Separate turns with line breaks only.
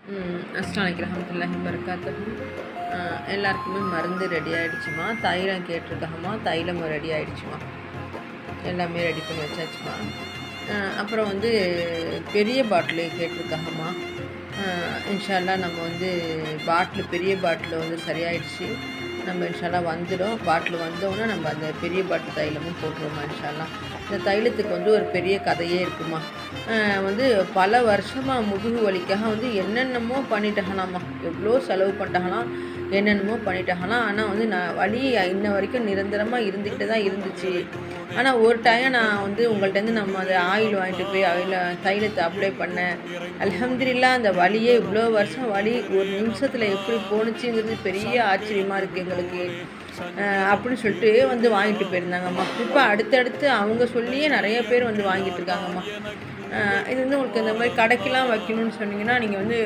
அஸ்ஸலாமு அலைக்கும் ரஹ்மத்துல்லாஹி வபரகாத்துஹு. எல்லாருக்குமே மருந்து ரெடி ஆகிடுச்சுமா. தைலம் கேட்டிருக்காங்கம்மா, தைலமும் ரெடி ஆகிடுச்சுமா. எல்லாமே ரெடி பண்ணி வச்சாச்சுமா. அப்புறம் வந்து பெரிய பாட்டிலு கேட்டிருக்காங்கம்மா. இன்ஷா அல்லாஹ் நம்ம வந்து பெரிய பாட்டில் வந்து சரியாயிடுச்சு. நம்ம இன்ஷா அல்லாஹ் வந்துடும். பாட்டில் வந்தோடனே நம்ம அந்த பெரிய பாட்டில் தைலமும் போட்டுருவோம்மா இன்ஷா அல்லாஹ். இந்த தைலத்துக்கு வந்து ஒரு பெரிய கதையே இருக்குமா. வந்து பல வருஷமாக முதுகு வலிக்காக வந்து என்னென்னமோ பண்ணிட்டாங்களாம்மா. எவ்வளோ செலவு பண்ணிட்டாங்களாம், என்னென்னமோ பண்ணிட்டாங்களாம். ஆனால் வந்து வலி இன்ன வரைக்கும் நிரந்தரமாக இருந்துக்கிட்டு தான் இருந்துச்சு. ஆனால் ஒரு டைம் நான் வந்து உங்கள்கிட்டருந்து நம்ம அந்த ஆயில் வாங்கிட்டு போய் தைலத்தை அப்ளை பண்ணேன். அல்ஹம்துலில்லாஹ் அந்த வலியே இவ்வளோ வருஷம் வலி ஒரு நிமிஷத்தில் எப்படி போணுச்சுங்கிறது பெரிய ஆச்சரியமாக இருக்குது எங்களுக்கு. அப்படின்னு சொல்லிட்டு வந்து வாங்கிட்டு போயிருந்தாங்கம்மா. இப்போ அடுத்தடுத்து அவங்க சொல்லியே நிறைய பேர் வந்து வாங்கிட்டு இருக்காங்கம்மா. இது வந்து உங்களுக்கு இந்த மாதிரி கடைக்கெல்லாம் வைக்கணும்னு சொன்னீங்கன்னா நீங்கள் வந்து